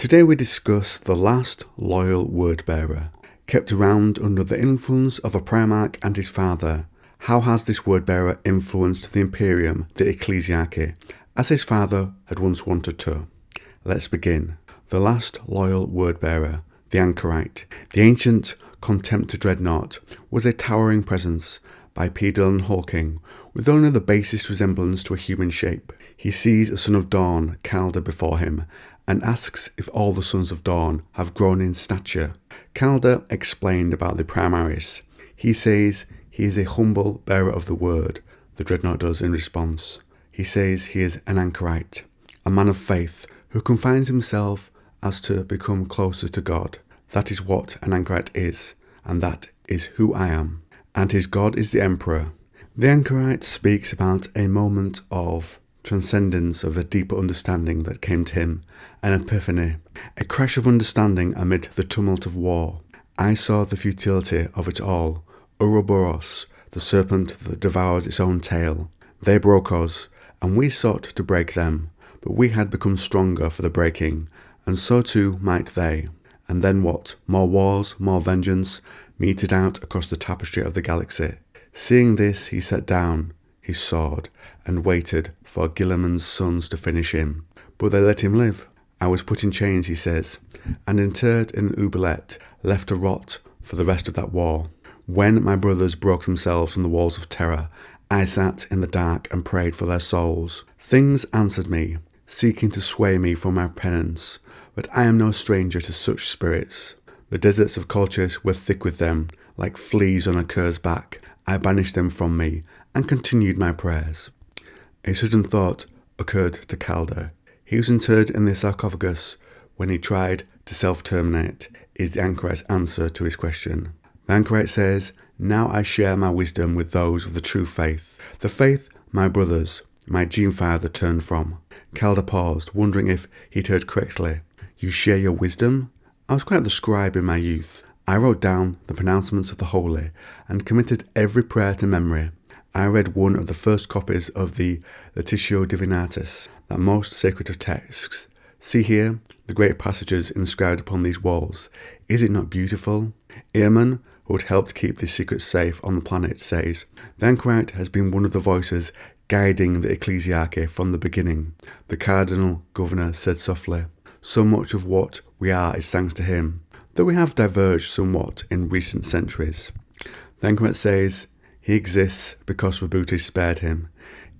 Today we discuss the last loyal word-bearer, kept around under the influence of a primarch and his father. How has this word-bearer influenced the imperium, the ecclesiarchy, as his father had once wanted to? Let's begin. The last loyal word-bearer, the Anchorite, the ancient contempt to dreadnought, was a towering presence, bipedal and hulking, with only the basest resemblance to a human shape. He sees a son of dawn, Calder, before him, and asks if all the sons of dawn have grown in stature. Calder explained about the primarch. He says he is a humble bearer of the word, the dreadnought does in response. He says he is an Anchorite, a man of faith, who confines himself as to become closer to God. That is what an Anchorite is, and that is who I am. And his God is the Emperor. The Anchorite speaks about a moment of transcendence, of a deeper understanding that came to him, an epiphany, a crash of understanding amid the tumult of war. I saw the futility of it all. Ouroboros, the serpent that devours its own tail. They broke us, and we sought to break them, but we had become stronger for the breaking, and so too might they. And then what? More wars, more vengeance, meted out across the tapestry of the galaxy. Seeing this, he sat down his sword and waited for Guilliman's sons to finish him. But they let him live. I was put in chains, he says, and interred in an oubliette, left to rot for the rest of that war. When my brothers broke themselves on the walls of terror, I sat in the dark and prayed for their souls. Things answered me, seeking to sway me from my penance, but I am no stranger to such spirits. The deserts of Colchis were thick with them, like fleas on a cur's back. I banished them from me, and continued my prayers. A sudden thought occurred to Calder. He was interred in the sarcophagus when he tried to self-terminate, is the Anchorite's answer to his question. The Anchorite says, now I share my wisdom with those of the true faith, the faith my brothers, my gene father turned from. Calder paused, wondering if he'd heard correctly. You share your wisdom? I was quite the scribe in my youth. I wrote down the pronouncements of the holy and committed every prayer to memory. I read one of the first copies of the Lectitio Divinatis, that most sacred of texts. See here, the great passages inscribed upon these walls. Is it not beautiful? Eamon, who had helped keep this secret safe on the planet, says, the Anchorite has been one of the voices guiding the ecclesiarchy from the beginning. The cardinal governor said softly, so much of what we are is thanks to him, though we have diverged somewhat in recent centuries. The Anchorite says, he exists because Rabuti spared him.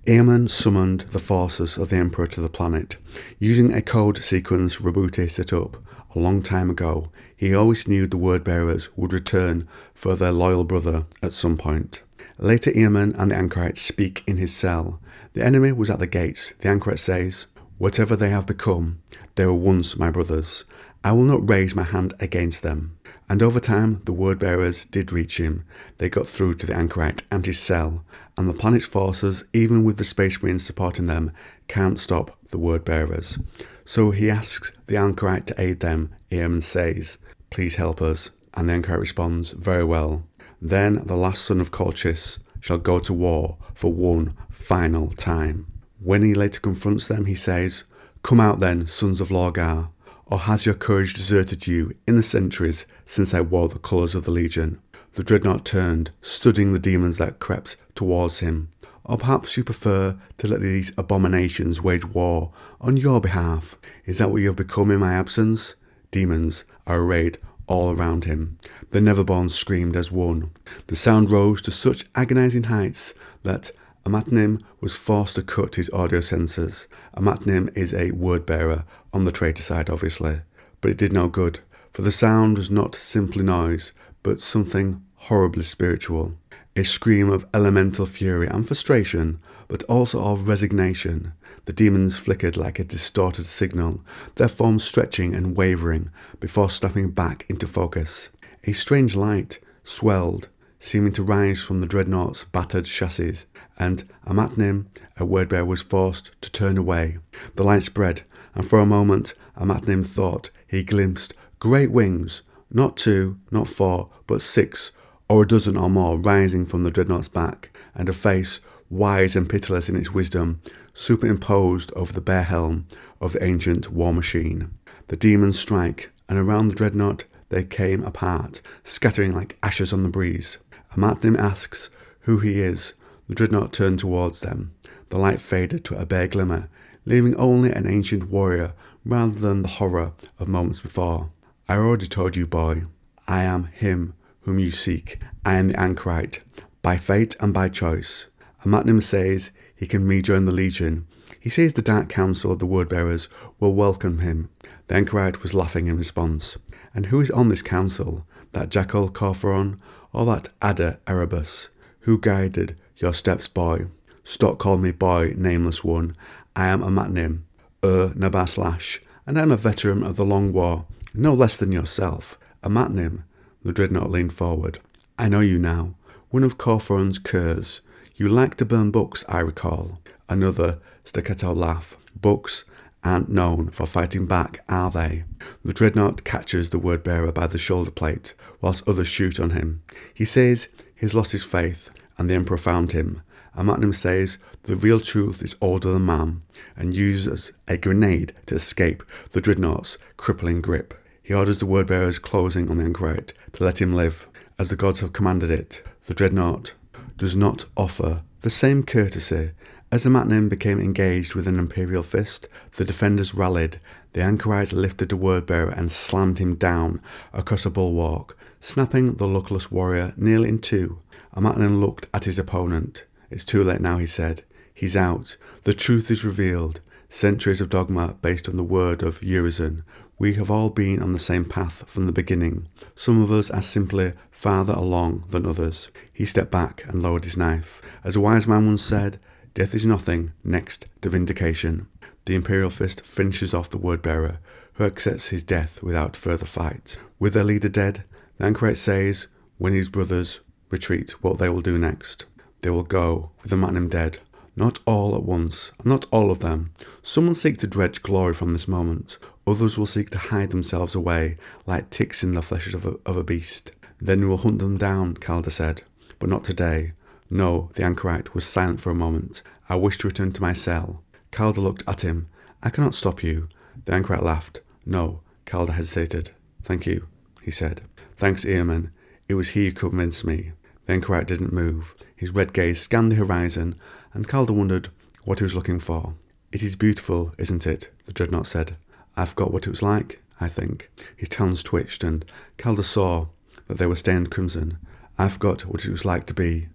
Eamon summoned the forces of the Emperor to the planet. Using a code sequence Rabuti set up a long time ago, he always knew the word-bearers would return for their loyal brother at some point. Later Eamon and the Anchorite speak in his cell. The enemy was at the gates. The Anchorite says, whatever they have become, they were once my brothers. I will not raise my hand against them. And over time, the word-bearers did reach him. They got through to the Anchorite and his cell, and the planet's forces, even with the Space Marines supporting them, can't stop the word-bearers. So he asks the Anchorite to aid them. Eamon says, please help us. And the Anchorite responds, very well. Then the last son of Colchis shall go to war for one final time. When he later confronts them, he says, come out then, sons of Lorgar. Or has your courage deserted you in the centuries since I wore the colours of the Legion? The dreadnought turned, studying the demons that crept towards him. Or perhaps you prefer to let these abominations wage war on your behalf? Is that what you have become in my absence? Demons are arrayed all around him. The Neverborn screamed as one. The sound rose to such agonizing heights that Amatnim was forced to cut his audio sensors. Amatnim is a word-bearer, on the traitor side obviously, but it did no good, for the sound was not simply noise, but something horribly spiritual. A scream of elemental fury and frustration, but also of resignation. The demons flickered like a distorted signal, their forms stretching and wavering before snapping back into focus. A strange light swelled, seeming to rise from the dreadnought's battered chassis, and Amatnim, a word-bearer, was forced to turn away. The light spread, and for a moment Amatnim thought he glimpsed great wings, not 2, not 4, but 6, or a dozen or more rising from the dreadnought's back, and a face, wise and pitiless in its wisdom, superimposed over the bare helm of the ancient war machine. The demons strike, and around the dreadnought they came apart, scattering like ashes on the breeze. A matnim asks who he is. The dreadnought turned towards them. The light faded to a bare glimmer, leaving only an ancient warrior rather than the horror of moments before. I already told you, boy. I am him whom you seek. I am the Anchorite, by fate and by choice. A matnim says he can rejoin the Legion. He says the Dark Council of the Wordbearers will welcome him. The Anchorite was laughing in response. And who is on this council? That jackal Corphoron, or that adder Erebus? Who guided your steps, boy? Stop calling me boy, nameless one. I am a matnim, Nabaslash, and I am a veteran of the Long War, no less than yourself. A matnim. The dreadnought leaned forward. I know you now. One of Corphoron's curs. You like to burn books, I recall. Another staccato laugh. Books aren't known for fighting back, are they? The dreadnought catches the word-bearer by the shoulder plate, whilst others shoot on him. He says he's lost his faith, and the Emperor found him. A matnim says the real truth is older than man, and uses a grenade to escape the dreadnought's crippling grip. He orders the word-bearers closing on the Anchorite to let him live, as the gods have commanded it. The dreadnought does not offer the same courtesy. As the matnim became engaged with an imperial fist, the defenders rallied. The Anchorite lifted the word-bearer and slammed him down across a bulwark, snapping the luckless warrior nearly in two. A matnim looked at his opponent. It's too late now, he said. He's out. The truth is revealed. Centuries of dogma based on the word of Urizen. We have all been on the same path from the beginning. Some of us are simply farther along than others. He stepped back and lowered his knife. As a wise man once said, death is nothing next to vindication. The Imperial Fist finishes off the word-bearer, who accepts his death without further fight. With their leader dead, the Anchorite says, when his brothers retreat, what they will do next. They will go with the matnim dead. Not all at once, and not all of them. Some will seek to dredge glory from this moment. Others will seek to hide themselves away, like ticks in the flesh of a beast. Then we will hunt them down, Calder said. But not today. No, the Anchorite was silent for a moment. I wish to return to my cell. Calder looked at him. I cannot stop you. The Anchorite laughed. No, Calder hesitated. Thank you, he said. Thanks, Earman. It was he who convinced me. The Anchorite didn't move. His red gaze scanned the horizon, and Calder wondered what he was looking for. It is beautiful, isn't it? The dreadnought said. I forgot what it was like, I think. His talons twitched, and Calder saw that they were stained crimson. I forgot what it was like to be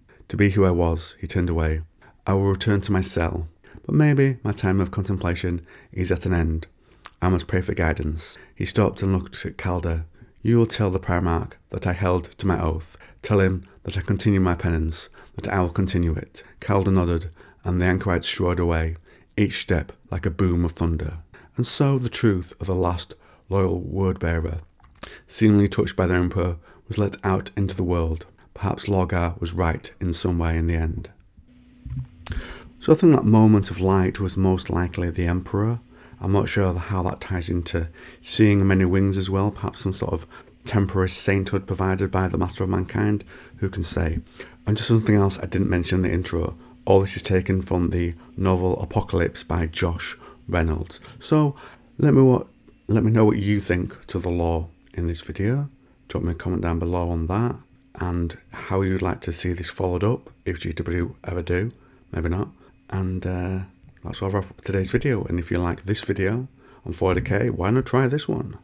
who I was. He turned away. I will return to my cell, but maybe my time of contemplation is at an end. I must pray for guidance. He stopped and looked at Calder. You will tell the primarch that I held to my oath. Tell him that I continue my penance, that I will continue it. Calder nodded, and the Anchorite strode away, each step like a boom of thunder. And so the truth of the last loyal word-bearer, seemingly touched by the Emperor, was let out into the world. Perhaps Lorgar was right in some way in the end. So I think that moment of light was most likely the Emperor. I'm not sure how that ties into seeing many wings as well, perhaps some sort of temporary sainthood provided by the Master of Mankind, who can say. And just something else I didn't mention in the intro, all this is taken from the novel Apocalypse by Josh Reynolds. So let me know what you think to the lore in this video. Drop me a comment down below on that, and how you'd like to see this followed up, if GW ever do, maybe not. And that's all I'll wrap up today's video. And if you like this video on 40k, why not try this one?